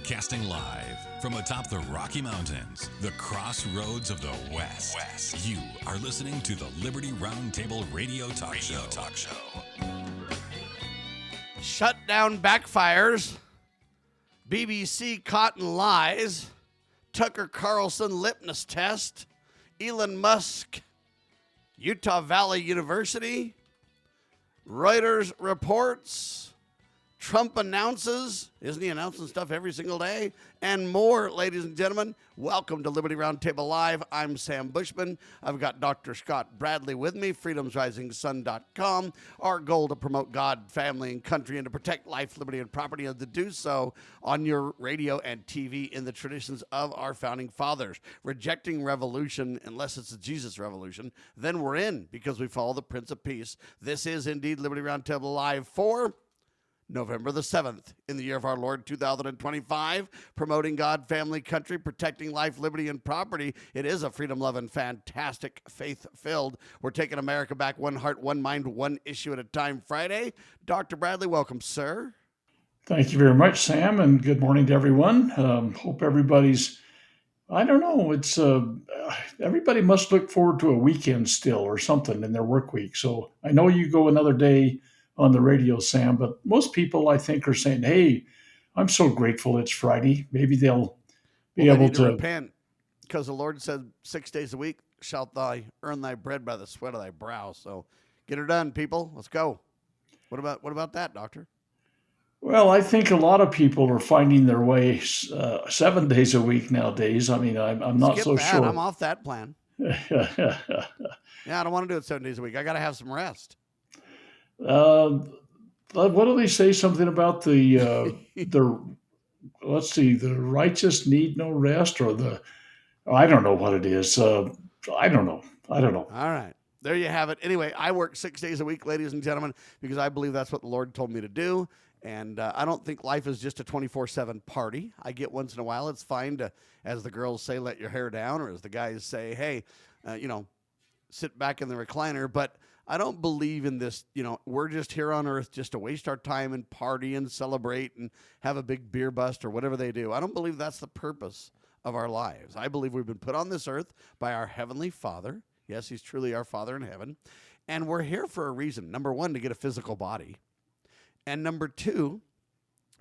Broadcasting live from atop the Rocky Mountains, the crossroads of the West. You are listening to the Liberty Roundtable Radio Talk Show. Shutdown backfires. BBC caught in lies. Tucker Carlson litmus test. Elon Musk, Utah Valley University. Reuters reports. Trump announces, isn't he announcing stuff every single day? And more, ladies and gentlemen. Welcome to Liberty Roundtable Live. I'm Sam Bushman. I've got Dr. Scott Bradley with me, freedomsrisingsun.com. Our goal to promote God, family, and country, and to protect life, liberty, and property, and to do so on your radio and TV in the traditions of our founding fathers. Rejecting revolution, unless it's a Jesus revolution, then we're in, because we follow the Prince of Peace. This is indeed Liberty Roundtable Live for November the 7th, in the year of our Lord 2025, promoting God, family, country, protecting life, liberty, and property. It is a freedom-loving, fantastic, faith-filled, we're taking America back, one heart, one mind, one issue at a time Friday. Dr. Bradley, welcome, sir. Thank you very much, Sam, and good morning to everyone. Hope everybody's, I don't know, it's everybody must look forward to a weekend still or something in their work week. So I know you go another day on the radio, Sam, but most people, I think, are saying, hey, I'm so grateful it's Friday. Maybe they'll be able to repent, because the Lord said 6 days a week shalt thou earn thy bread by the sweat of thy brow. So get her done, people. Let's go. What about that, Doctor? Well, I think a lot of people are finding their way 7 days a week nowadays. I mean, I'm not Skip so that. sure. I'm off that plan. Yeah, I don't want to do it 7 days a week. I got to have some rest. What do they say? Something about the let's see, the righteous need no rest, or I don't know what it is. I don't know. All right. There you have it. Anyway, I work 6 days a week, ladies and gentlemen, because I believe that's what the Lord told me to do. And I don't think life is just a 24/7 party. I get once in a while. It's fine to, as the girls say, let your hair down, or as the guys say, hey, sit back in the recliner. But I don't believe in this, we're just here on earth just to waste our time and party and celebrate and have a big beer bust or whatever they do. I don't believe that's the purpose of our lives. I believe we've been put on this earth by our Heavenly Father. Yes, He's truly our Father in heaven. And we're here for a reason. Number one, to get a physical body. And number two,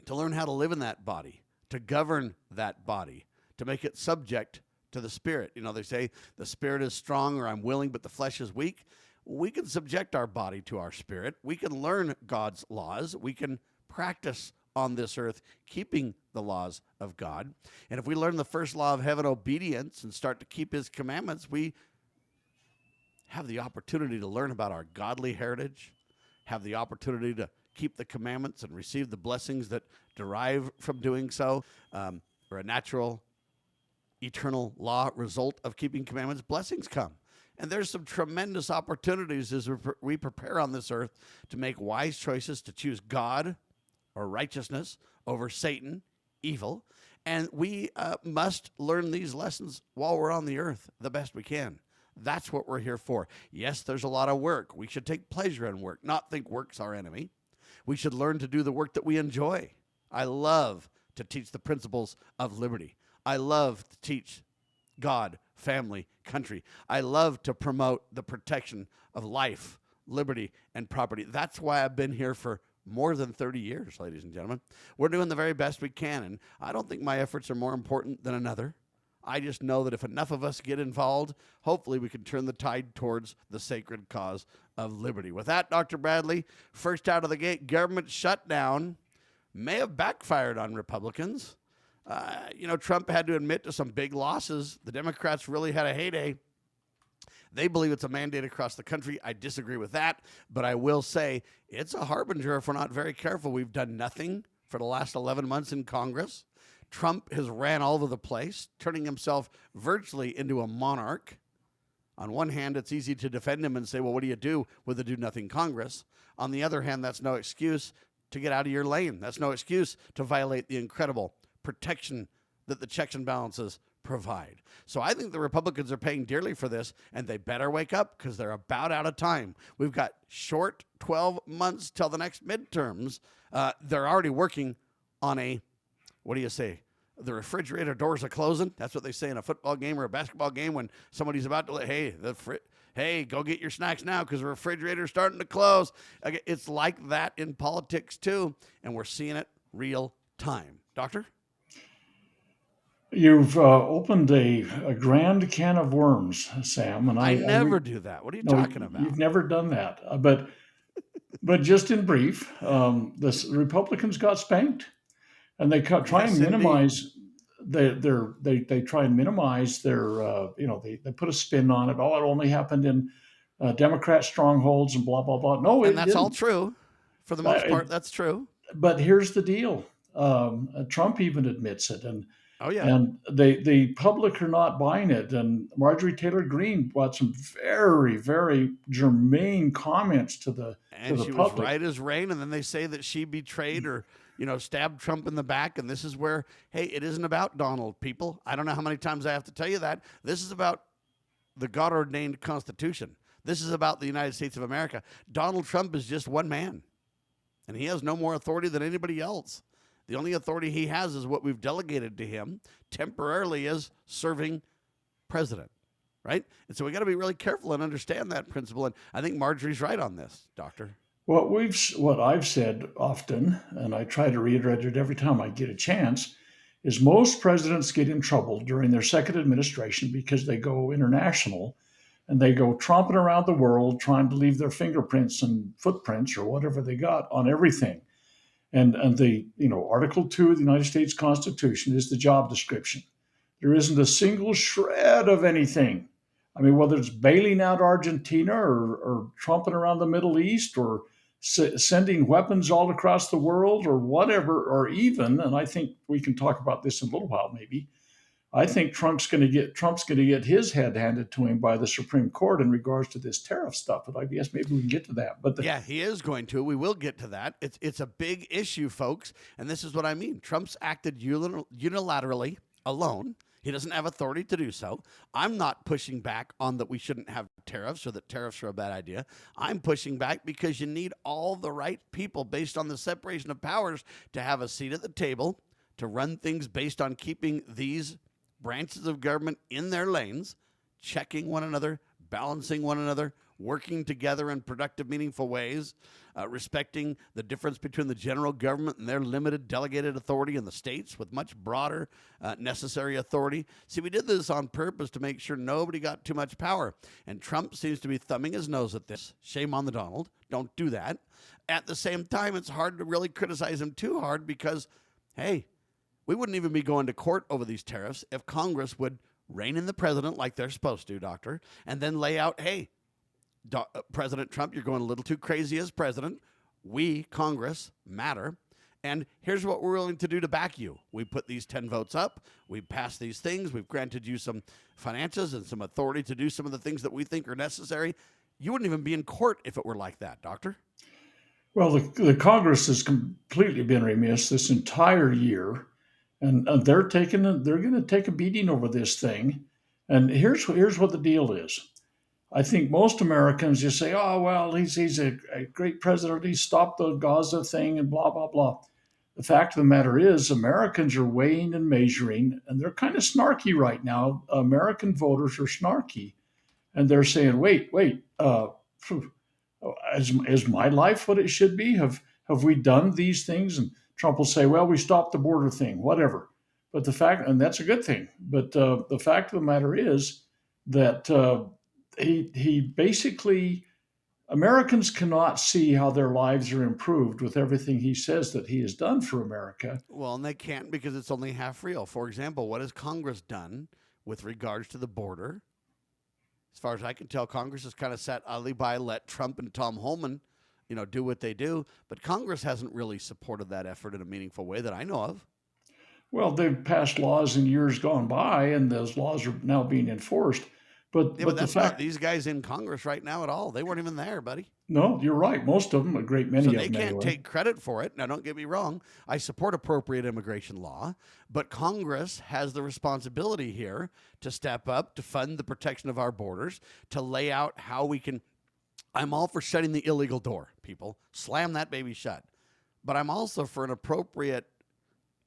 to learn how to live in that body, to govern that body, to make it subject to the Spirit. They say the Spirit is strong, or I'm willing, but the flesh is weak. We can subject our body to our spirit. We can learn God's laws. We can practice on this earth keeping the laws of God. And if we learn the first law of heaven, obedience, and start to keep His commandments, we have the opportunity to learn about our godly heritage, have the opportunity to keep the commandments and receive the blessings that derive from doing so, or a natural, eternal law result of keeping commandments. Blessings come. And there's some tremendous opportunities as we prepare on this earth to make wise choices, to choose God or righteousness over Satan, evil. And we must learn these lessons while we're on the earth the best we can. That's what we're here for. Yes, there's a lot of work. We should take pleasure in work, not think work's our enemy. We should learn to do the work that we enjoy. I love to teach the principles of liberty. I love to teach God, family, country. I love to promote the protection of life, liberty, and property. That's why I've been here for more than 30 years, ladies and gentlemen. We're doing the very best we can, and I don't think my efforts are more important than another. I just know that if enough of us get involved, hopefully we can turn the tide towards the sacred cause of liberty. With that, Dr. Bradley, first out of the gate, government shutdown may have backfired on Republicans. Trump had to admit to some big losses. The Democrats really had a heyday. They believe it's a mandate across the country. I disagree with that, but I will say it's a harbinger if we're not very careful. We've done nothing for the last 11 months in Congress. Trump has ran all over the place, turning himself virtually into a monarch. On one hand, it's easy to defend him and say, well, what do you do with a do-nothing Congress? On the other hand, that's no excuse to get out of your lane. That's no excuse to violate the incredible protection that the checks and balances provide. So I think the Republicans are paying dearly for this, and they better wake up because they're about out of time. We've got short 12 months till the next midterms. They're already working on a, what do you say, the refrigerator doors are closing. That's what they say in a football game or a basketball game when somebody's about to hey, go get your snacks now because the refrigerator's starting to close. It's like that in politics too, and we're seeing it real time. Doctor? You've opened a grand can of worms, Sam. And I never do that. What are you talking about? You've never done that. But just in brief, the Republicans got spanked, and they try and minimize they try and minimize their they put a spin on it. Oh, it only happened in Democrat strongholds and blah blah blah. No, and that's all true for the most part. That's true. But here's the deal: Trump even admits it, and oh yeah, and the public are not buying it. And Marjorie Taylor Greene brought some very very germane comments to the she public. Was right as rain. And then they say that she betrayed or stabbed Trump in the back. And this is where, hey, it isn't about Donald, people. I don't know how many times I have to tell you that. This is about the God-ordained Constitution. This is about the United States of America. Donald Trump is just one man, and he has no more authority than anybody else. The only authority he has is what we've delegated to him temporarily as serving president, right? And so we got to be really careful and understand that principle. And I think Marjorie's right on this, Doctor. What I've said often, and I try to reiterate it every time I get a chance, is most presidents get in trouble during their second administration because they go international and they go tromping around the world trying to leave their fingerprints and footprints or whatever they got on everything. And the Article 2 of the United States Constitution is the job description. There isn't a single shred of anything. I mean, whether it's bailing out Argentina or tromping around the Middle East or sending weapons all across the world or whatever, or even, and I think we can talk about this in a little while maybe, I think Trump's going to get his head handed to him by the Supreme Court in regards to this tariff stuff. But I guess maybe we can get to that. But yeah, he is going to. We will get to that. It's a big issue, folks. And this is what I mean. Trump's acted unilaterally alone. He doesn't have authority to do so. I'm not pushing back on that we shouldn't have tariffs or that tariffs are a bad idea. I'm pushing back because you need all the right people based on the separation of powers to have a seat at the table, to run things based on keeping these branches of government in their lanes, checking one another, balancing one another, working together in productive, meaningful ways, respecting the difference between the general government and their limited delegated authority and the states with much broader necessary authority. See, we did this on purpose to make sure nobody got too much power. And Trump seems to be thumbing his nose at this. Shame on the Donald. Don't do that. At the same time, it's hard to really criticize him too hard because, hey, we wouldn't even be going to court over these tariffs if Congress would rein in the president like they're supposed to, Doctor, and then lay out, hey, President Trump, you're going a little too crazy as president. We, Congress, matter. And here's what we're willing to do to back you. We put these 10 votes up. We passed these things. We've granted you some finances and some authority to do some of the things that we think are necessary. You wouldn't even be in court if it were like that, Doctor. Well, the Congress has completely been remiss this entire year. And they're going to take a beating over this thing. And here's what the deal is. I think most Americans just say, oh, well, he's a great president. He stopped the Gaza thing and blah, blah, blah. The fact of the matter is Americans are weighing and measuring, and they're kind of snarky right now. American voters are snarky, and they're saying, wait, is my life what it should be? Have we done these things? And Trump will say, well, we stopped the border thing, whatever. But and that's a good thing. But the fact of the matter is that he basically, Americans cannot see how their lives are improved with everything he says that he has done for America. Well, and they can't because it's only half real. For example, what has Congress done with regards to the border? As far as I can tell, Congress has kind of sat idly by, let Trump and Tom Homan do what they do. But Congress hasn't really supported that effort in a meaningful way that I know of. Well, they've passed laws in years gone by, and those laws are now being enforced. But that's not these guys in Congress right now at all. They weren't even there, buddy. No, you're right. Most of them, a great many of them. So they can't take credit for it. Now, don't get me wrong. I support appropriate immigration law, but Congress has the responsibility here to step up, to fund the protection of our borders, to lay out how we can. I'm all for shutting the illegal door, people. Slam that baby shut. But I'm also for an appropriate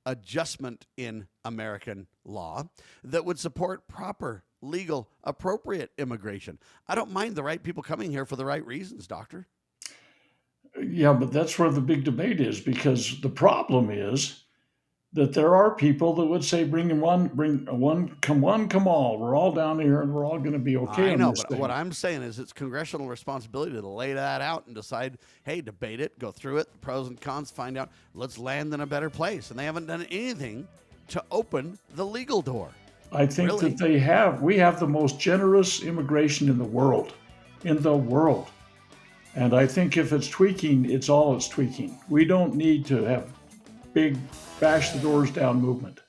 adjustment in American law that would support proper, legal, appropriate immigration. I don't mind the right people coming here for the right reasons, Doctor. Yeah, but that's where the big debate is, because the problem is that there are people that would say, bring one, come all. We're all down here and we're all going to be okay I on know, this but thing. what I'm saying is it's congressional responsibility to lay that out and decide, hey, debate it, go through it, the pros and cons, find out, let's land in a better place. And they haven't done anything to open the legal door. I think Really? that we have the most generous immigration in the world. And I think if it's tweaking, it's tweaking. We don't need to have big bash the doors down movement.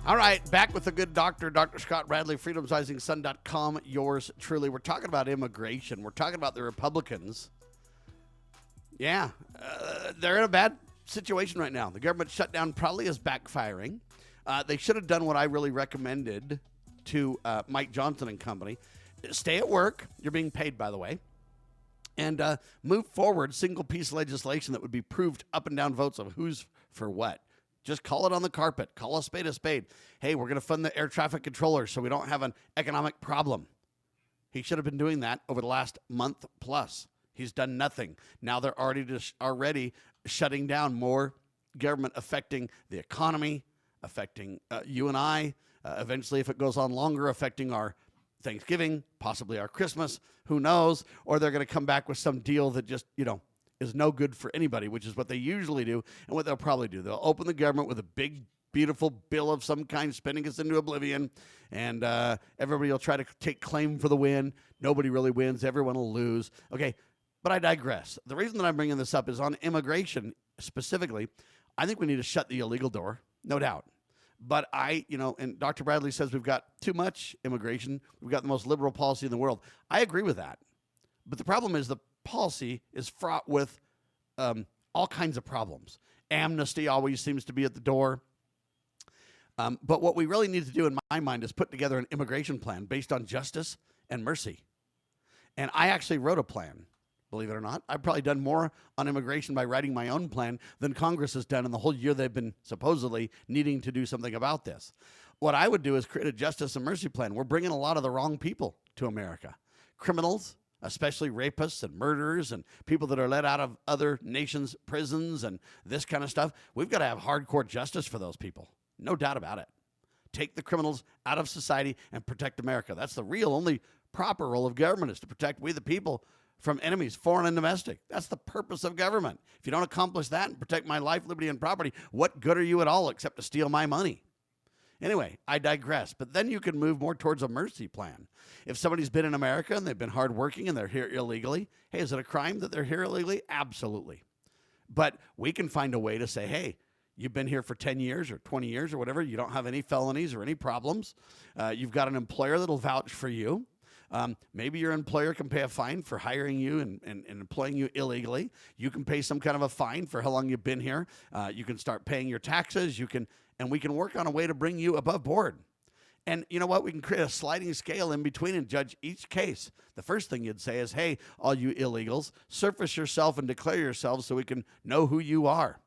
All right, back with the good doctor, Dr. Scott Radley, freedomsrisingsun.com, yours truly. We're talking about immigration. We're talking about the Republicans. Yeah, they're in a bad situation right now. The government shutdown probably is backfiring. They should have done what I really recommended to Mike Johnson and company. Stay at work. You're being paid, by the way. And move forward single piece legislation that would be proved up and down votes of who's for what. Just call it on the carpet. Call a spade a spade. Hey, we're going to fund the air traffic controllers so we don't have an economic problem. He should have been doing that over the last month plus. He's done nothing. Now they're already shutting down more government, affecting the economy, affecting you and I. Eventually, if it goes on longer, affecting our Thanksgiving, possibly our Christmas, who knows? Or they're going to come back with some deal that just, is no good for anybody, which is what they usually do and what they'll probably do. They'll open the government with a big, beautiful bill of some kind, spending us into oblivion, and everybody will try to take claim for the win. Nobody really wins. Everyone will lose. Okay, but I digress. The reason that I'm bringing this up is on immigration specifically. I think we need to shut the illegal door, no doubt. But and Dr. Bradley says we've got too much immigration. We've got the most liberal policy in the world. I agree with that. But the problem is the policy is fraught with all kinds of problems. Amnesty always seems to be at the door. But what we really need to do, in my mind, is put together an immigration plan based on justice and mercy. And I actually wrote a plan, believe it or not. I've probably done more on immigration by writing my own plan than Congress has done in the whole year they've been supposedly needing to do something about this. What I would do is create a justice and mercy plan. We're bringing a lot of the wrong people to America. Criminals, especially rapists and murderers and people that are let out of other nations' prisons and this kind of stuff. We've got to have hardcore justice for those people. No doubt about it. Take the criminals out of society and protect America. That's the real only proper role of government, is to protect we the people from enemies, foreign and domestic. That's the purpose of government. If you don't accomplish that and protect my life, liberty, and property, what good are you at all except to steal my money? Anyway, I digress. But then you can move more towards a mercy plan. If somebody's been in America and they've been hardworking and they're here illegally, hey, is it a crime that they're here illegally? Absolutely. But we can find a way to say, hey, you've been here for 10 years or 20 years or whatever. You don't have any felonies or any problems. You've got an employer that'll vouch for you. Maybe your employer can pay a fine for hiring you and employing you illegally. You can pay some kind of a fine for how long you've been here. You can start paying your taxes. And we can work on a way to bring you above board. And you know what? We can create a sliding scale in between and judge each case. The first thing you'd say is, hey, all you illegals, surface yourself and declare yourselves so we can know who you are.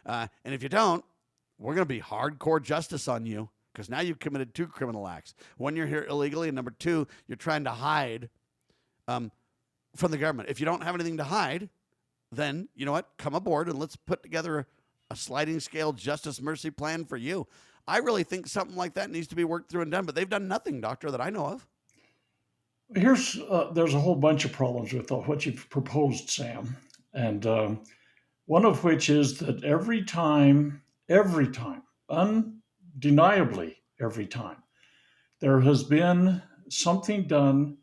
And if you don't, we're going to be hardcore justice on you, because now you've committed 2 criminal acts. One, you're here illegally, and number 2, you're trying to hide from the government. If you don't have anything to hide, then, you know what? Come aboard and let's put together a sliding scale justice mercy plan for you. I really think something like that needs to be worked through and done, but they've done nothing, Doctor, that I know of. There's a whole bunch of problems with what you've proposed, Sam. And one of which is that every time, undeniably every time, there has been something done.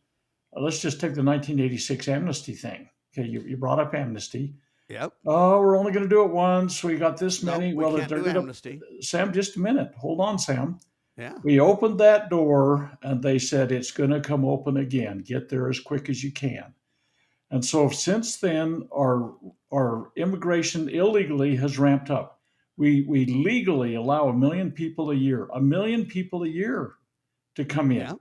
Let's just take the 1986 amnesty thing. Okay, you brought up amnesty. Yep. Oh, we're only going to do it once. We got this many. Nope, we can't do amnesty. Sam, just a minute. Hold on, Sam. Yeah. We opened that door and they said it's going to come open again. Get there as quick as you can. And so since then, our immigration illegally has ramped up. We legally allow 1 million people a year to come in. Yeah.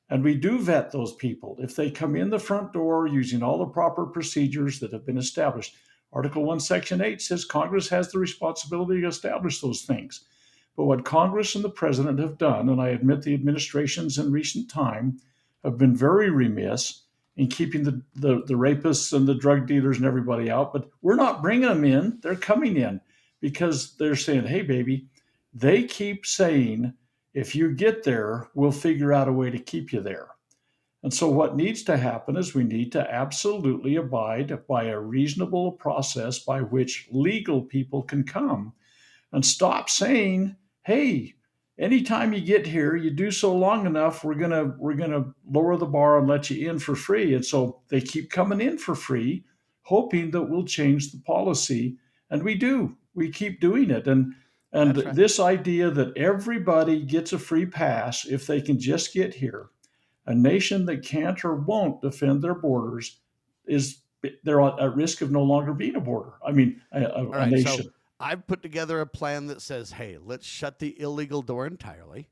And we do vet those people. If they come in the front door using all the proper procedures that have been established, Article 1, Section 8 says Congress has the responsibility to establish those things. But what Congress and the president have done, and I admit the administrations in recent time have been very remiss in keeping the rapists and the drug dealers and everybody out, but we're not bringing them in. They're coming in because they're saying, hey, baby, they keep saying, if you get there, we'll figure out a way to keep you there. And so what needs to happen is we need to absolutely abide by a reasonable process by which legal people can come and stop saying, hey, anytime you get here, you do so long enough, we're gonna lower the bar and let you in for free. And so they keep coming in for free, hoping that we'll change the policy. And we do. We keep doing it. And That's right. this idea that everybody gets a free pass if they can just get here, a nation that can't or won't defend their borders they're at risk of no longer being a border. I mean, a nation. So I've put together a plan that says, hey, let's shut the illegal door entirely.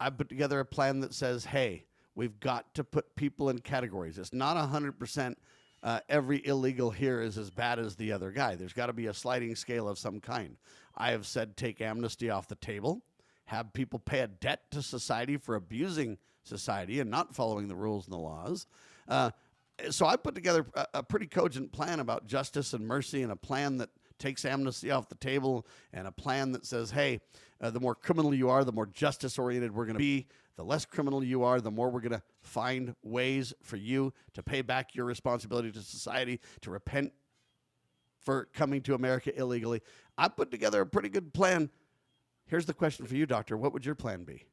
I've put together a plan that says, hey, we've got to put people in categories. It's not 100% every illegal here is as bad as the other guy. There's got to be a sliding scale of some kind. I have said take amnesty off the table, have people pay a debt to society for abusing society and not following the rules and the laws. So I put together a pretty cogent plan about justice and mercy, and a plan that takes amnesty off the table, and a plan that says, hey, the more criminal you are, the more justice-oriented we're going to be. The less criminal you are, the more we're going to find ways for you to pay back your responsibility to society, to repent for coming to America illegally. I put together a pretty good plan. Here's the question for you, Doctor. What would your plan be?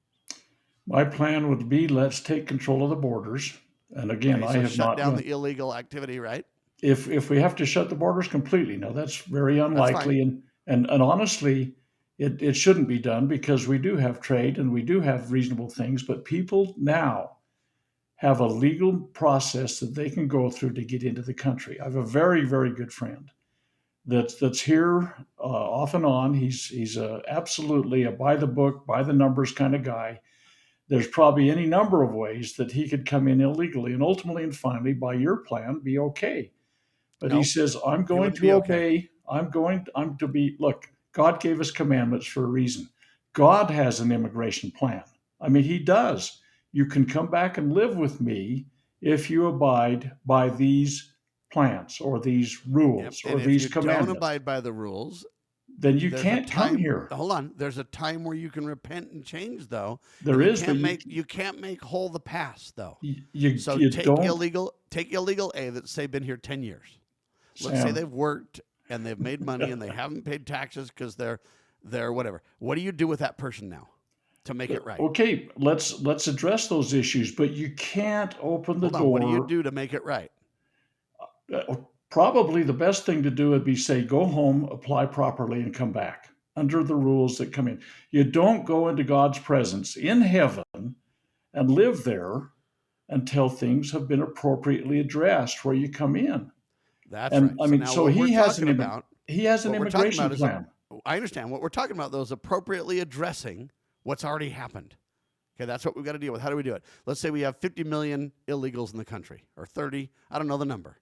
My plan would be, let's take control of the borders. And again, Okay, so I have shut not down the illegal activity, right? If we have to shut the borders completely, no, that's very unlikely. And honestly, it shouldn't be done because we do have trade and we do have reasonable things, but people now have a legal process that they can go through to get into the country. I have a very, very good friend that's here off and on. He's absolutely a by the book, by the numbers kind of guy. There's probably any number of ways that he could come in illegally and ultimately and finally, by your plan, be okay. But he says, I'm going to obey. Okay. I'm to be, look, God gave us commandments for a reason. God has an immigration plan. I mean, he does. You can come back and live with me if you abide by these plans or these rules or these commandments. If you don't abide by the rules, then you can't come here. Hold on. There's a time where you can take whole the past, though. Take illegal A that's say been here 10 years. Let's say they've worked and they've made money and they haven't paid taxes because they're whatever. What do you do with that person now to make it right? Okay, let's address those issues, but you can't open the door. What do you do to make it right? Probably the best thing to do would be say, go home, apply properly, and come back under the rules that come in. You don't go into God's presence in heaven and live there until things have been appropriately addressed where you come in. That's right. I mean, so he has an immigration plan. I understand. What we're talking about, though, is appropriately addressing what's already happened. Okay, that's what we've got to deal with. How do we do it? Let's say we have 50 million illegals in the country, or 30. I don't know the number.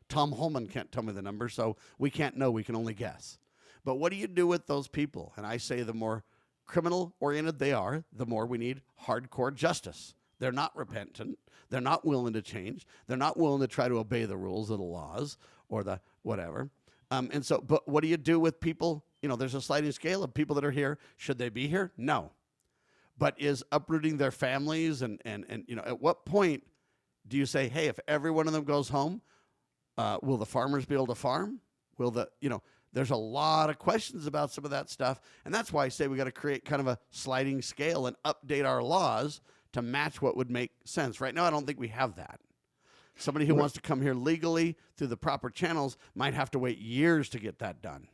Tom Holman can't tell me the number, so we can't know. We can only guess. But what do you do with those people? And I say the more criminal-oriented they are, the more we need hardcore justice. They're not repentant. They're not willing to change. They're not willing to try to obey the rules of the laws or the whatever. But what do you do with people? There's a sliding scale of people that are here. Should they be here? No. But is uprooting their families and at what point do you say, hey, if every one of them goes home, will the farmers be able to farm? There's a lot of questions about some of that stuff. And that's why I say we got to create kind of a sliding scale and update our laws to match what would make sense. Right now, I don't think we have that. Somebody who wants to come here legally through the proper channels might have to wait years to get that done.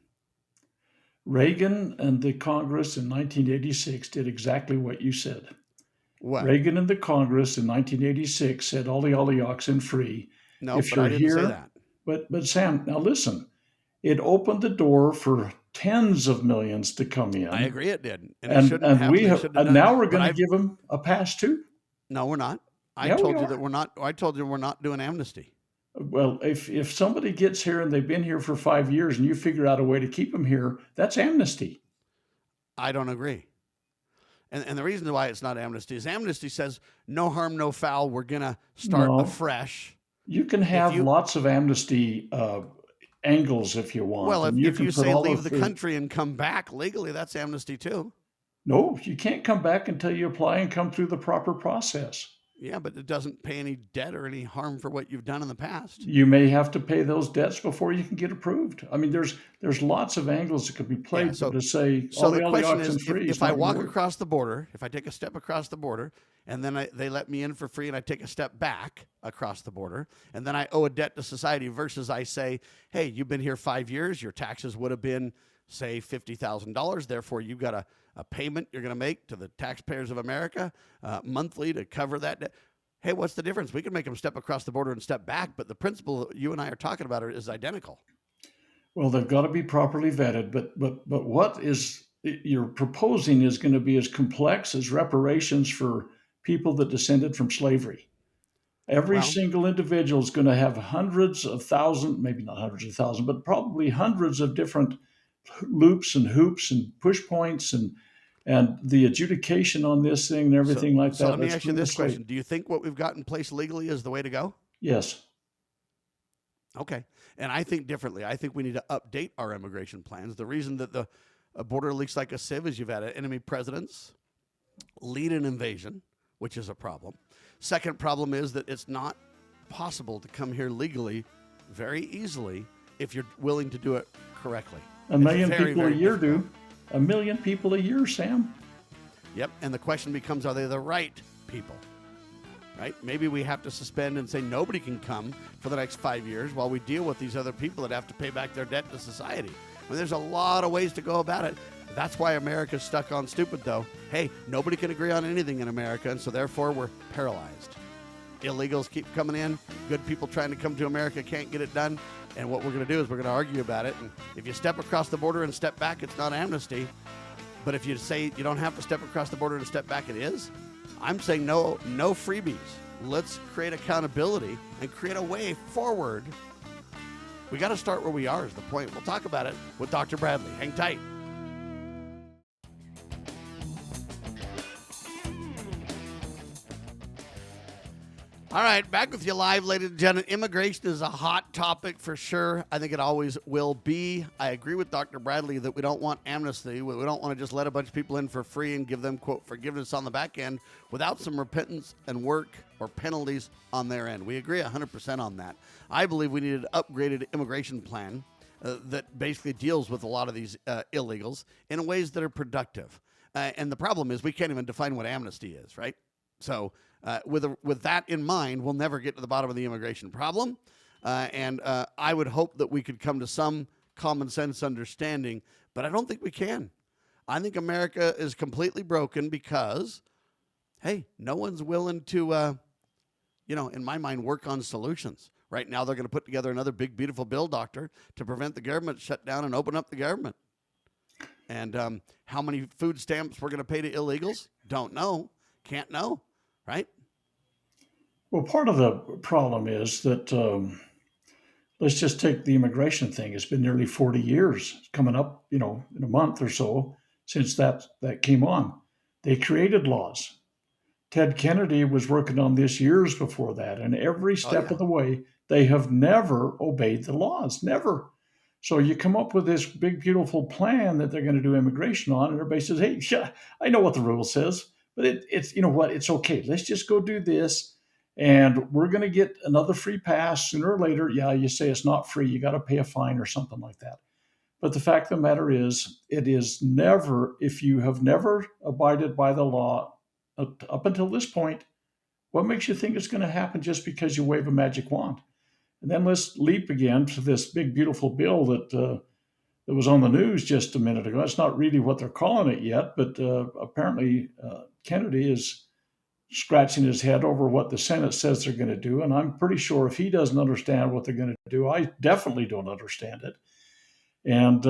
Reagan and the Congress in 1986 did exactly what you said. What? Reagan and the Congress in 1986 said all the oxen free. No, but I didn't say that. But Sam, now listen, it opened the door for tens of millions to come in. I agree it did. And now we're going to give them a pass too? No, we're not. I Yeah, we told you are. that we're not. I told you we're not doing amnesty. Well, if somebody gets here and they've been here for 5 years and you figure out a way to keep them here, that's amnesty. I don't agree. And the reason why it's not amnesty is amnesty says no harm, no foul. We're gonna start No, afresh. you can If have you lots of amnesty angles if you want, well, and you if can you put say all leave of the the. country and come back legally, that's amnesty too. No, you can't come back until you apply and come through the proper process. Yeah, but it doesn't pay any debt or any harm for what you've done in the past. You may have to pay those debts before you can get approved. I mean, there's lots of angles that could be Yeah. played, but to say So the all the question oxen is, free is if I not going to walk work. across the border, if I take a step across the border, and then they let me in for free, and I take a step back across the border, and then I owe a debt to society versus I say, hey, you've been here 5 years, your taxes would have been, say, $50,000. Therefore, you've got a payment you're going to make to the taxpayers of America monthly to cover that debt. Hey, what's the difference? We can make them step across the border and step back, but the principle you and I are talking about is identical. Well, they've got to be properly vetted, but what is you're proposing is going to be as complex as reparations for people that descended from slavery. Every Well, single individual is going to have hundreds of thousands, maybe not hundreds of thousands, but probably hundreds of different loops and hoops and push points and the adjudication on this thing and so everything like so that. let me Let's ask you clean the this slate. question. Do you think what we've got in place legally is the way to go? Yes. Okay. And I think differently. I think we need to update our immigration plans. The reason that the border leaks like a sieve is you've had enemy presidents lead an invasion, which is a problem. Second problem is that it's not possible to come here legally very easily if you're willing to do it correctly. A It's million very, people a very year difficult. do. A million people a year, Sam. Yep. And the question becomes, are they the right people? Right? Maybe we have to suspend and say nobody can come for the next 5 years while we deal with these other people that have to pay back their debt to society. I mean, there's a lot of ways to go about it. That's why America's stuck on stupid, though. Hey, nobody can agree on anything in America, and so therefore we're paralyzed. Illegals keep coming in. Good people trying to come to America can't get it done. And what we're going to do is we're going to argue about it. And if you step across the border and step back, it's not amnesty. But if you say you don't have to step across the border and step back, it is. I'm saying no freebies. Let's create accountability and create a way forward. We got to start where we are is the point. We'll talk about it with Dr. Bradley. Hang tight. All right, back with you live, ladies and gentlemen. Immigration is a hot topic for sure. I think it always will be. I agree with Dr. Bradley that we don't want amnesty. We don't want to just let a bunch of people in for free and give them, quote, forgiveness on the back end without some repentance and work or penalties on their end. We agree 100% on that. I believe we need an upgraded immigration plan that basically deals with a lot of these illegals in ways that are productive. And the problem is we can't even define what amnesty is, right? So with that in mind, we'll never get to the bottom of the immigration problem. And I would hope that we could come to some common sense understanding, but I don't think we can. I think America is completely broken because, hey, no one's willing to, in my mind, work on solutions. Right now, they're going to put together another big, beautiful bill, Doctor, to prevent the government shutdown and open up the government. And how many food stamps we're going to pay to illegals? Don't know. Can't know, right? Well, part of the problem is that let's just take the immigration thing. It's been nearly 40 years coming up, in a month or so since that came on. They created laws. Ted Kennedy was working on this years before that, and every step of the way, they have never obeyed the laws, never. So you come up with this big, beautiful plan that they're going to do immigration on, and everybody says, hey, yeah, I know what the rule says, but it's, it's okay. Let's just go do this, and we're going to get another free pass sooner or later. Yeah, you say it's not free. You got to pay a fine or something like that. But the fact of the matter is, it is never, if you have never abided by the law up until this point, what makes you think it's going to happen just because you wave a magic wand? And then let's leap again to this big, beautiful bill that was on the news just a minute ago. It's not really what they're calling it yet, but apparently Kennedy is scratching his head over what the Senate says they're going to do. And I'm pretty sure if he doesn't understand what they're going to do, I definitely don't understand it. And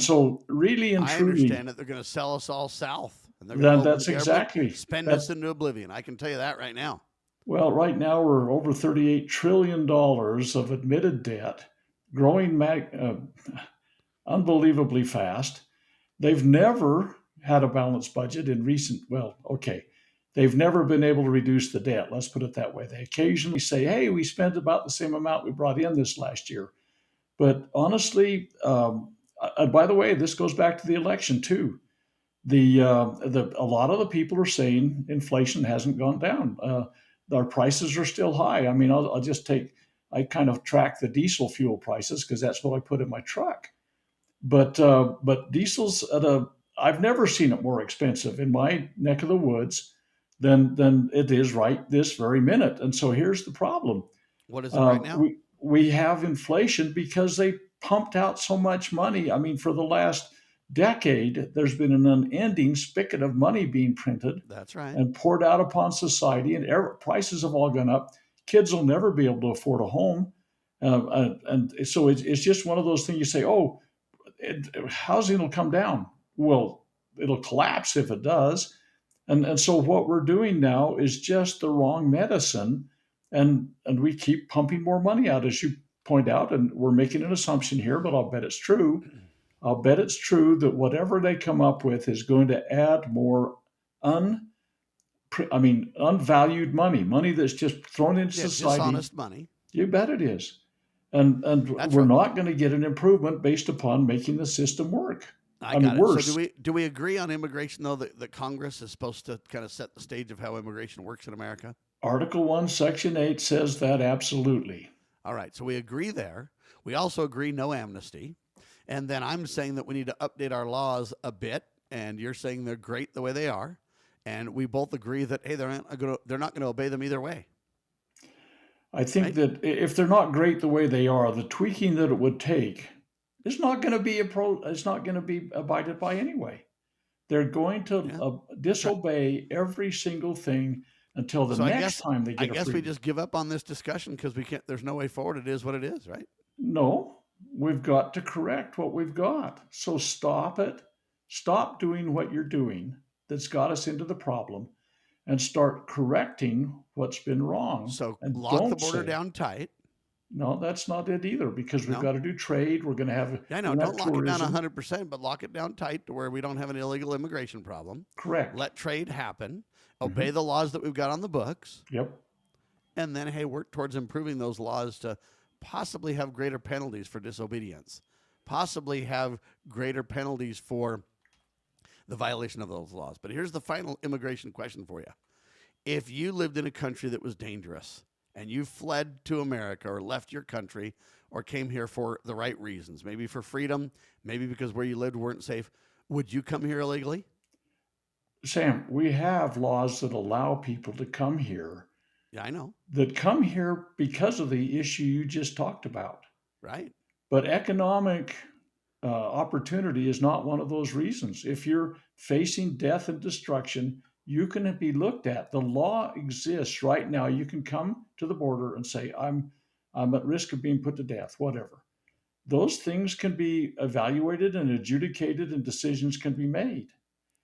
so really and truly, I understand that they're going to sell us all south. And they're going to that's exactly spend us into oblivion. I can tell you that right now. Well, right now we're over $38 trillion of admitted debt, growing unbelievably fast. They've never had a balanced budget in recent, well, okay. They've never been able to reduce the debt. Let's put it that way. They occasionally say, hey, we spent about the same amount we brought in this last year. But honestly, and by the way, this goes back to the election too. A lot of the people are saying inflation hasn't gone down. Our prices are still high. I mean, I'll just take, I kind of track the diesel fuel prices because that's what I put in my truck. But diesel's at a, I've never seen it more expensive in my neck of the woods than it is right this very minute. And so here's the problem. What is it right now? We have inflation because they pumped out so much money. I mean, for the last decade, there's been an unending spigot of money being printed That's right. and poured out upon society, and prices have all gone up. Kids will never be able to afford a home. And so it's just one of those things you say, oh, housing will come down. Well, it'll collapse if it does. And so what we're doing now is just the wrong medicine. And we keep pumping more money out, as you point out, and we're making an assumption here, but I'll bet it's true. I'll bet it's true that whatever they come up with is going to add more unvalued money that's just thrown into society. Dishonest money. You bet it is. And we're not going to get an improvement based upon making the system work. I got it. Worse. So do we agree on immigration, though, that Congress is supposed to kind of set the stage of how immigration works in America? Article 1, Section 8 says that absolutely. All right. So we agree there. We also agree no amnesty. And then I'm saying that we need to update our laws a bit. And you're saying they're great the way they are. And we both agree that, hey, they're not going to obey them either way. I think that if they're not great the way they are, the tweaking that it would take is not going to be it's not going to be abided by anyway. They're going to disobey every single thing until the next time they get I guess we just give up on this discussion because we can't. There's no way forward. It is what it is, right? No, we've got to correct what we've got. So stop it. Stop doing what you're doing that's got us into the problem, and start correcting what's been wrong. So lock the border down tight. No, that's not it either, because we've got to do trade. We're going to have don't lock it down 100%, but lock it down tight to where we don't have an illegal immigration problem. Correct. Let trade happen. Obey the laws that we've got on the books. Yep. And then, hey, work towards improving those laws to possibly have greater penalties for disobedience, possibly have greater penalties for the violation of those laws. But here's the final immigration question for you. If you lived in a country that was dangerous and you fled to America or left your country or came here for the right reasons, maybe for freedom, maybe because where you lived weren't safe, would you come here illegally? Sam, we have laws that allow people to come here. Yeah, I know. That come here because of the issue you just talked about. Right. But economic opportunity is not one of those reasons. If you're facing death and destruction, you can be looked at. The law exists right now. You can come to the border and say, I'm at risk of being put to death, whatever. Those things can be evaluated and adjudicated, and decisions can be made.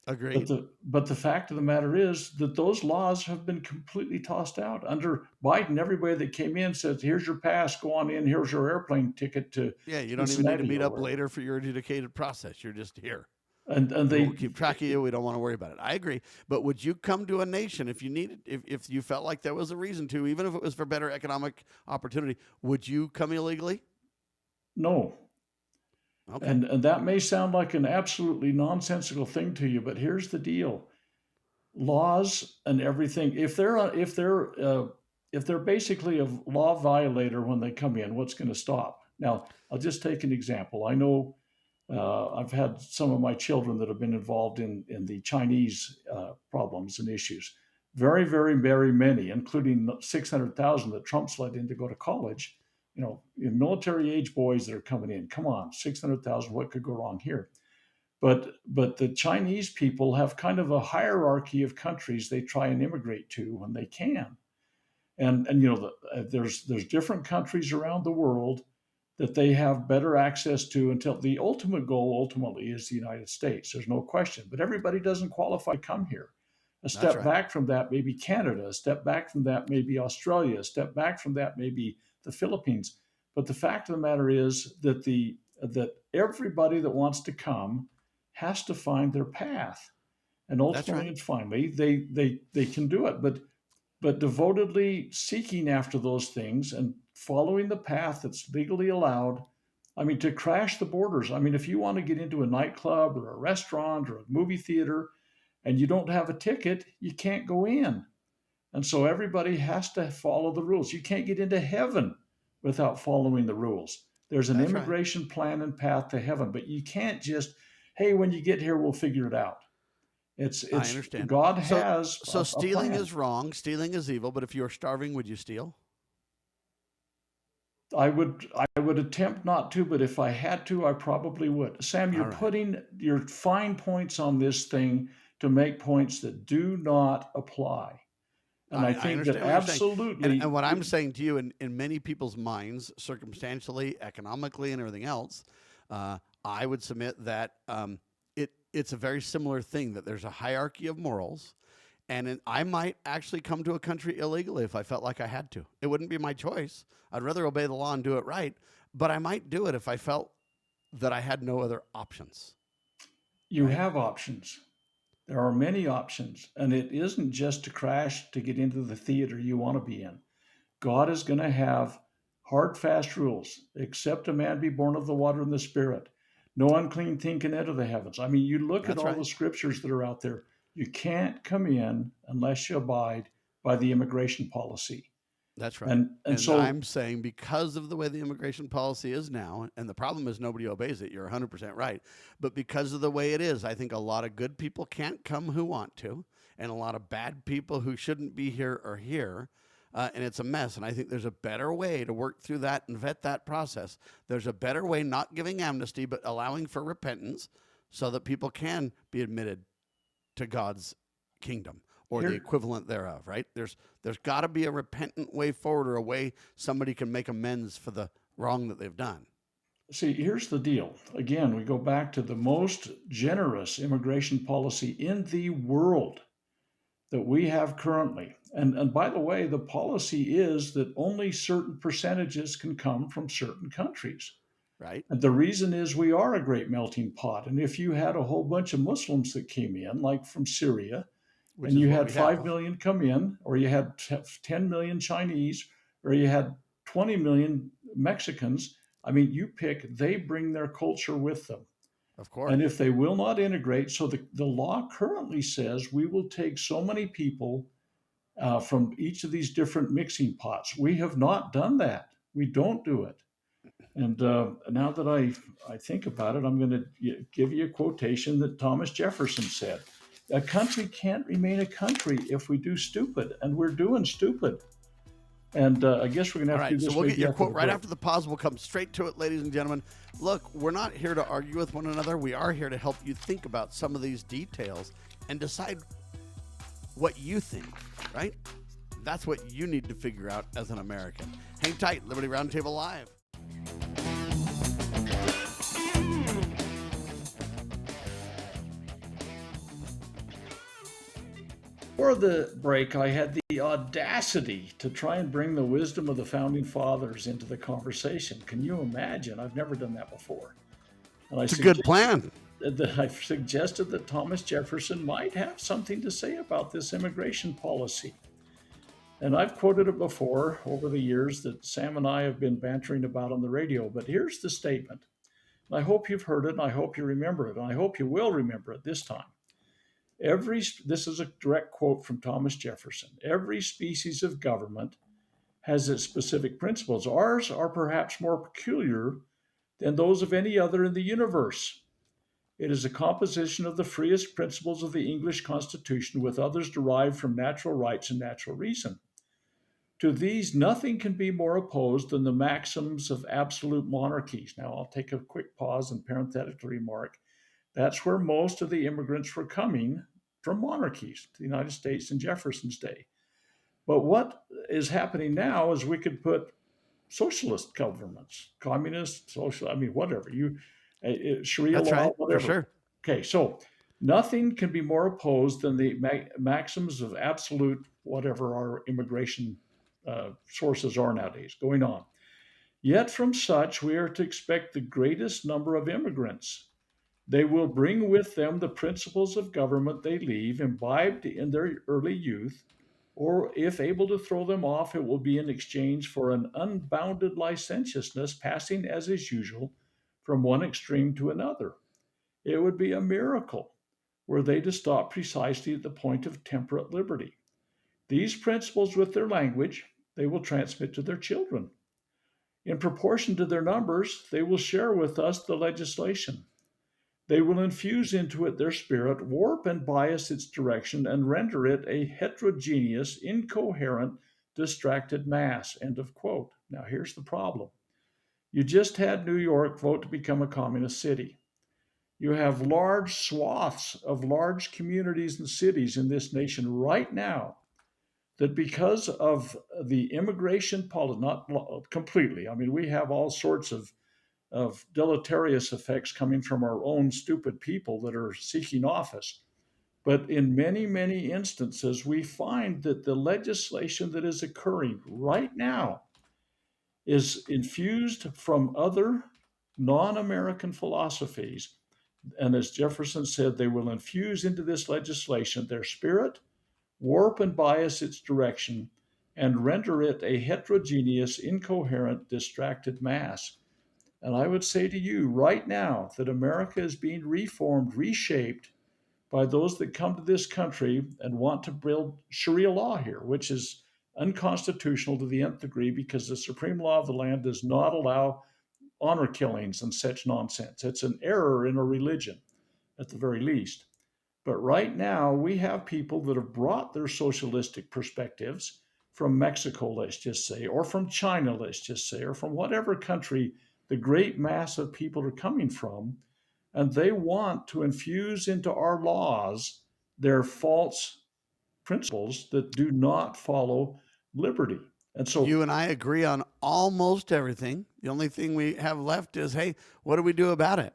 Agreed. But the fact of the matter is that those laws have been completely tossed out. Under Biden, everybody that came in said, here's your pass, go on in, here's your airplane ticket to you don't even need to meet up later for your adjudicated process. You're just here. And they won't keep track of you. We don't want to worry about it. I agree. But would you come to a nation if you needed, if you felt like there was a reason to, even if it was for better economic opportunity, would you come illegally? No. Okay. And that may sound like an absolutely nonsensical thing to you, but here's the deal: laws and everything. If they're basically a law violator when they come in, what's going to stop? Now, I'll just take an example. I know I've had some of my children that have been involved in the Chinese problems and issues. Very, very, very many, including 600,000 that Trump's let in to go to college. In military age boys that are coming in. Come on, 600,000, what could go wrong here? But the Chinese people have kind of a hierarchy of countries they try and immigrate to when they can. And there's different countries around the world that they have better access to, until the ultimate goal ultimately is the United States. There's no question. But everybody doesn't qualify to come here. A That's step right. back from that may be Canada. A step back from that may be Australia. A step back from that may be the Philippines. But the fact of the matter is that everybody that wants to come has to find their path, and That's ultimately right. and finally they can do it. But devotedly seeking after those things and following the path that's legally allowed. I mean, to crash the borders. I mean, if you want to get into a nightclub or a restaurant or a movie theater and you don't have a ticket, you can't go in. And so everybody has to follow the rules. You can't get into heaven without following the rules. There's an That's right. immigration plan and path to heaven, but you can't just, hey, when you get here, we'll figure it out. I It's understand. God So, has so a stealing plan. is wrong. Stealing is evil. But if you were starving, would you steal? I would attempt not to, but if I had to, I probably would. Sam, All you're right. putting your fine points on this thing to make points that do not apply. And I I think that understand what you're saying. And absolutely, what I'm saying to you, in many people's minds, circumstantially, economically, and everything else, I would submit that it's a very similar thing, that there's a hierarchy of morals. And I might actually come to a country illegally if I felt like I had to. It wouldn't be my choice. I'd rather obey the law and do it right. But I might do it if I felt that I had no other options. you Right? have options. There are many options. And it isn't just to crash to get into the theater you want to be in. God is going to have hard, fast rules. Except a man be born of the water and the Spirit. No unclean thing can enter the heavens. I mean, you look at That's all right. the scriptures that are out there. You can't come in unless you abide by the immigration policy. That's right. And And so I'm saying, because of the way the immigration policy is now, and the problem is nobody obeys it, you're 100% right. But because of the way it is, I think a lot of good people can't come who want to, and a lot of bad people who shouldn't be here are here. And it's a mess. And I think there's a better way to work through that and vet that process. There's a better way, not giving amnesty, but allowing for repentance so that people can be admitted to God's kingdom or the here, equivalent thereof, right? There's got to be a repentant way forward, or a way somebody can make amends for the wrong that they've done. see, here's the deal. Again, we go back to the most generous immigration policy in the world that we have currently. And by the way, the policy is that only certain percentages can come from certain countries. Right? And the reason is we are a great melting pot. And if you had a whole bunch of Muslims that came in, like from Syria, Which and is you what had we 5 have. million come in, or you had 10 million Chinese, or you had 20 million Mexicans, I mean, you pick, they bring their culture with them. Of course. And if they will not integrate, so the law currently says we will take so many people from each of these different mixing pots. We have not done that. We don't do it. And now that I think about it, I'm going to give you a quotation that Thomas Jefferson said. A country can't remain a country if we do stupid, and we're doing stupid. And I guess we're going to All have to right, do so this we'll get maybe your after quote the right break. after the pause. We'll come straight to it, ladies and gentlemen. Look, we're not here to argue with one another. We are here to help you think about some of these details and decide what you think, right? That's what you need to figure out as an American. Hang tight, Liberty Roundtable Live. Before the break, I had the audacity to try and bring the wisdom of the founding fathers into the conversation. Can you imagine? I've never done that before. And It's a good plan. I suggested that Thomas Jefferson might have something to say about this immigration policy. And I've quoted it before over the years that Sam and I have been bantering about on the radio. But here's the statement. And I hope you've heard it, and I hope you remember it, and I hope you will remember it this time. This is a direct quote from Thomas Jefferson. Every species of government has its specific principles. Ours are perhaps more peculiar than those of any other in the universe. It is a composition of the freest principles of the English Constitution, with others derived from natural rights and natural reason. To these, nothing can be more opposed than the maxims of absolute monarchies. Now, I'll take a quick pause and parenthetically remark that's where most of the immigrants were coming from, monarchies, the United States in Jefferson's day. But what is happening now is we could put socialist governments, communist, social, I mean, whatever, Sharia That's law, right, for whatever. sure. Okay, so Nothing can be more opposed than the maxims of absolute, whatever our immigration sources are nowadays, going on. Yet from such we are to expect the greatest number of immigrants. They will bring with them the principles of government they leave, imbibed in their early youth, or if able to throw them off, it will be in exchange for an unbounded licentiousness passing, as is usual, from one extreme to another. It would be a miracle were they to stop precisely at the point of temperate liberty. These principles, with their language, they will transmit to their children. In proportion to their numbers, they will share with us the legislation. They will infuse into it their spirit, warp and bias its direction, and render it a heterogeneous, incoherent, distracted mass. End of quote. Now, here's the problem. You just had New York vote to become a communist city. You have large swaths of large communities and cities in this nation right now that, because of the immigration policy, not completely, I mean, we have all sorts of deleterious effects coming from our own stupid people that are seeking office. But in many, many instances, we find that the legislation that is occurring right now is infused from other non-American philosophies. And as Jefferson said, they will infuse into this legislation their spirit, warp and bias its direction, and render it a heterogeneous, incoherent, distracted mass. And I would say to you right now that America is being reformed, reshaped by those that come to this country and want to build Sharia law here, which is unconstitutional to the nth degree because the supreme law of the land does not allow honor killings and such nonsense. It's an error in a religion, at the very least. But right now, we have people that have brought their socialistic perspectives from Mexico, let's just say, or from China, let's just say, or from whatever country the great mass of people are coming from, and they want to infuse into our laws their false principles that do not follow liberty. And so You and I agree on almost everything. The only thing we have left is, hey, what do we do about it?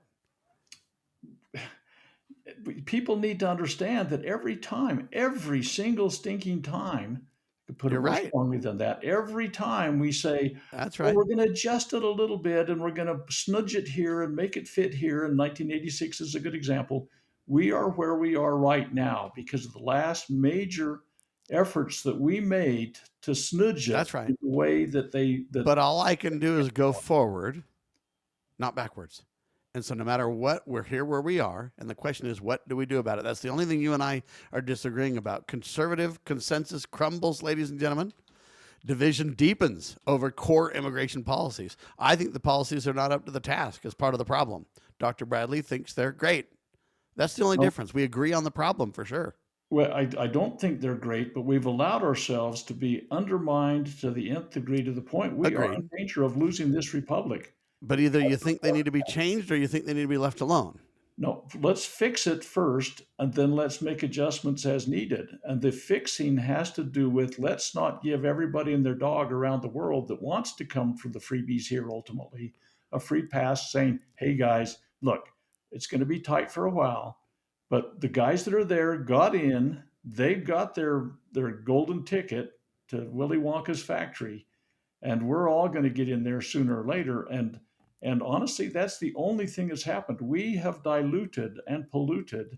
people need to understand that every time, every single stinking time, to put it You're more right. strongly than that, every time we say, That's well, right. we're going to adjust it a little bit and we're going to snudge it here and make it fit here. And 1986 is a good example. We are where we are right now because of the last major efforts that we made to snudge it That's right. in the way that But all I can do is go forward, not backwards. And so no matter what, we're here where we are. And the question is, what do we do about it? That's the only thing you and I are disagreeing about. Conservative consensus crumbles, ladies and gentlemen. Division deepens over core immigration policies. I think the policies are not up to the task as part of the problem. Dr. Bradley thinks they're great. That's the only difference. We agree on the problem for sure. Well, I don't think they're great, but we've allowed ourselves to be undermined to the nth degree to the point we are in Agreed. danger of losing this republic. But either you think they need to be changed or you think they need to be left alone. No, let's fix it first, and then let's make adjustments as needed. And the fixing has to do with let's not give everybody and their dog around the world that wants to come for the freebies here ultimately a free pass saying, hey guys, look, it's going to be tight for a while, but the guys that are there got in, they got their golden ticket to Willy Wonka's factory, and we're all going to get in there sooner or later. And honestly, that's the only thing that's happened. We have diluted and polluted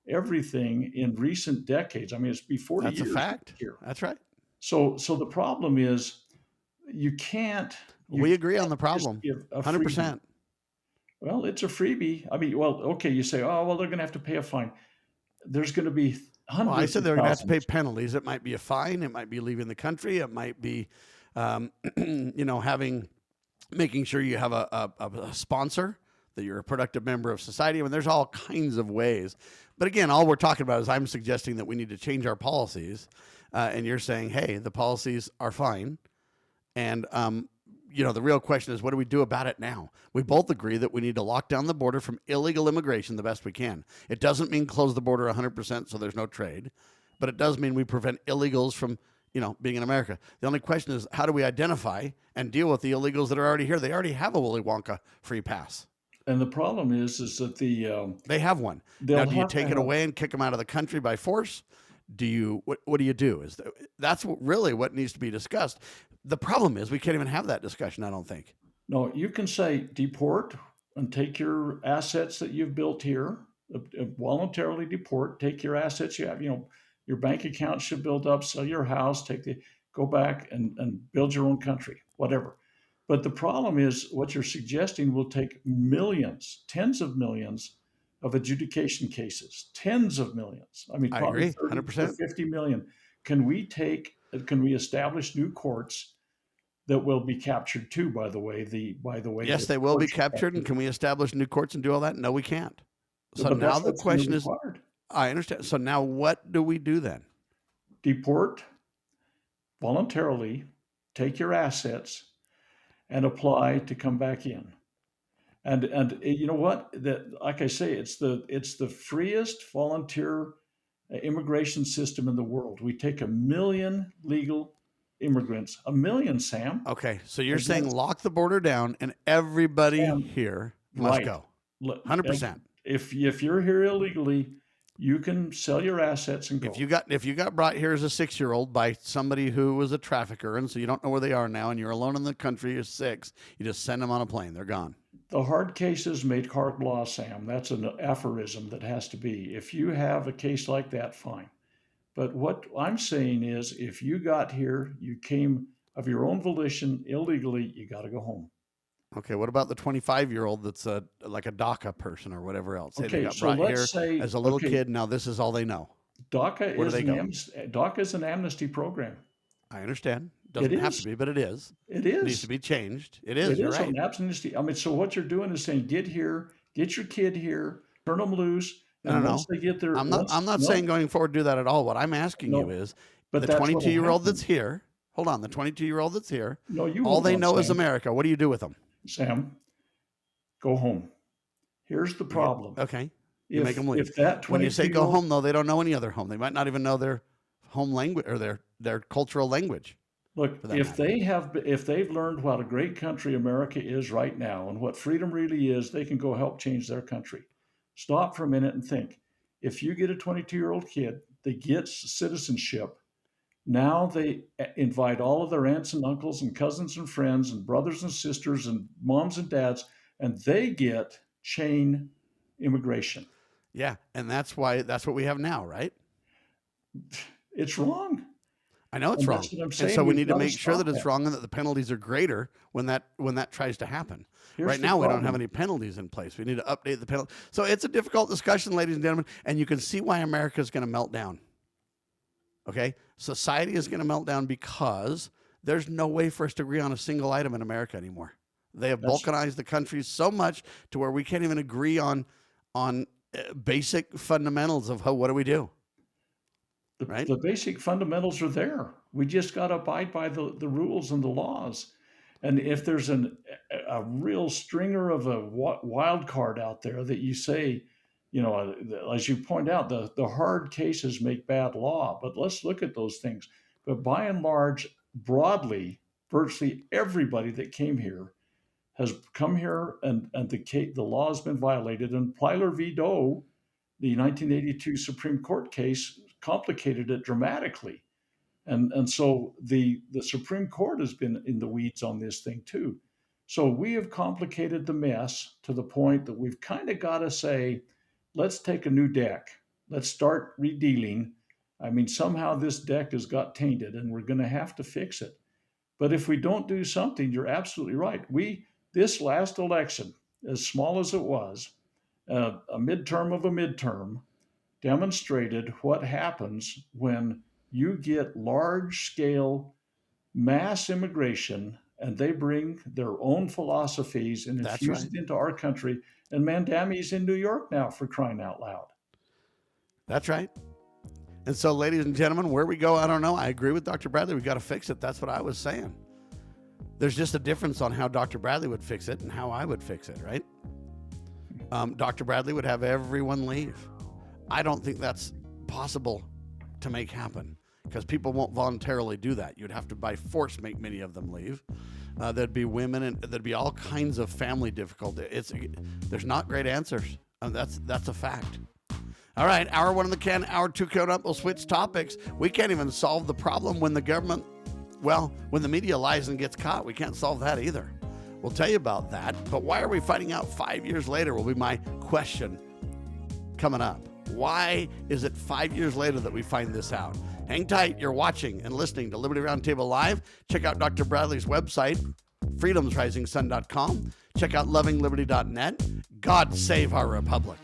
everything in recent decades. I mean, it's been 40 That's years a fact. here. That's right. So the problem is you We agree on the can't just problem. give a 100%. freebie. Well, it's a freebie. I mean, well, okay, you say, oh, well, they're going to have to pay a fine. There's going to be hundreds. Well, I said they're going to have to pay thousands. penalties. It might be a fine. It might be leaving the country. It might be, making sure you have a sponsor, that you're a productive member of society. I mean, there's all kinds of ways. But again, all we're talking about is I'm suggesting that we need to change our policies. And you're saying, hey, the policies are fine. And, the real question is, what do we do about it now? We both agree that we need to lock down the border from illegal immigration the best we can. It doesn't mean close the border 100% so there's no trade, but it does mean we prevent illegals from being in America. The only question is, how do we identify and deal with the illegals that are already here? They already have a Willy Wonka free pass. And the problem is that They have one. Now, they'll do you have to take it have. away and kick them out of the country by force? Do you what do you do? That's really what needs to be discussed. The problem is we can't even have that discussion, I don't think. No, you can say deport and take your assets that you've built here, voluntarily deport, take your assets you have, your bank account should build up, sell your house, go back and build your own country, whatever. But the problem is what you're suggesting will take millions, tens of millions of adjudication cases, tens of millions. I mean, I probably agree, 30 to 100%. 50 million. Can we establish new courts that will be captured too, by the way, Yes, the they will be courts are captured. And captured. can we establish new courts and do all that? No, we can't. So But now that's the what's going to be question is, required. I understand. So now what do we do then? Deport voluntarily, take your assets, and apply to come back in. And you know what? That, like I say, it's the freest volunteer immigration system in the world. We take 1 million legal immigrants, 1 million, Sam, Okay, so you're saying against lock the border down and everybody Sam. here must Right. go. 100%. If you're here illegally, you can sell your assets and go. If you got brought here as a 6-year-old by somebody who was a trafficker, and so you don't know where they are now, and you're alone in the country, you're 6, you just send them on a plane. They're gone. The hard cases make hard law, Sam. That's an aphorism that has to be. If you have a case like that, fine. But what I'm saying is, if you got here, you came of your own volition illegally, you got to go home. Okay, what about the 25-year-old that's like a DACA person or whatever else? Say they Okay, got so brought here let's say, as a little okay, kid. Now this is all they know. DACA Where do is they an go? DACA is an amnesty program. I understand. It Doesn't have is. to be, but it is. It It needs to is. be changed. It is. It You're is right. an amnesty. I mean, so what you're doing is saying, get here, get your kid here, turn them loose, No, and no, once no. they get their I'm not saying going forward do that at all. What I'm asking you no, is but the that's what'll 22-year-old that's happen. here. Hold on, the 22-year-old that's here. No, you All hold they on, know is Sam. America. What do you do with them? Sam, go home. Here's the problem. Okay, you make them leave. If that When you say go 22-year-old, home, though, they don't know any other home. They might not even know their home language or their cultural language. look, For that matter. if they've learned what a great country America is right now and what freedom really is, they can go help change their country. Stop for a minute and think. If you get a 22-year-old kid that gets citizenship, now they invite all of their aunts and uncles and cousins and friends and brothers and sisters and moms and dads, and they get chain immigration. Yeah, and that's what we have now, right? It's wrong. I know it's And wrong. that's what I'm And saying. so we We've need to got to make sure that stop it's that. wrong and that the penalties are greater when that tries to happen. Here's Right the now, we don't have problem. any penalties in place. We need to update the penalty. So it's a difficult discussion, ladies and gentlemen, and you can see why America is going to melt down. Okay? Society is going to melt down because there's no way for us to agree on a single item in America anymore. They have That's balkanized the country so much to where we can't even agree on basic fundamentals of what do we do, right? the basic fundamentals are there. We just got to abide by the rules and the laws. And if there's a real stringer of a wild card out there that you say, as you point out, the hard cases make bad law, but let's look at those things. But by and large, broadly, virtually everybody that came here has come here and the law has been violated. And Plyler v. Doe, the 1982 Supreme Court case, complicated it dramatically. And so the Supreme Court has been in the weeds on this thing too. So we have complicated the mess to the point that we've kind of got to say, let's take a new deck. Let's start redealing. I mean, somehow this deck has got tainted and we're going to have to fix it. But if we don't do something, you're absolutely right. This last election, as small as it was, a midterm of a midterm, demonstrated what happens when you get large scale mass immigration and they bring their own philosophies and That's infuse right. it into our country. And Mandami's in New York now, for crying out loud. That's right. And so, ladies and gentlemen, where we go, I don't know. I agree with Dr. Bradley. We got to fix it. That's what I was saying. There's just a difference on how Dr. Bradley would fix it and how I would fix it, right? Dr. Bradley would have everyone leave. I don't think that's possible to make happen because people won't voluntarily do that. You'd have to, by force, make many of them leave. There'd be women, and there'd be all kinds of family difficulty. There's not great answers. That's a fact. All right, hour one in the can, hour two coming up. We'll switch topics. We can't even solve the problem when the government, when the media lies and gets caught. We can't solve that either. We'll tell you about that. But why are we finding out 5 years later will be my question coming up. Why is it 5 years later that we find this out? Hang tight. You're watching and listening to Liberty Roundtable Live. Check out Dr. Bradley's website, freedomsrisingsun.com. Check out lovingliberty.net. God save our republic.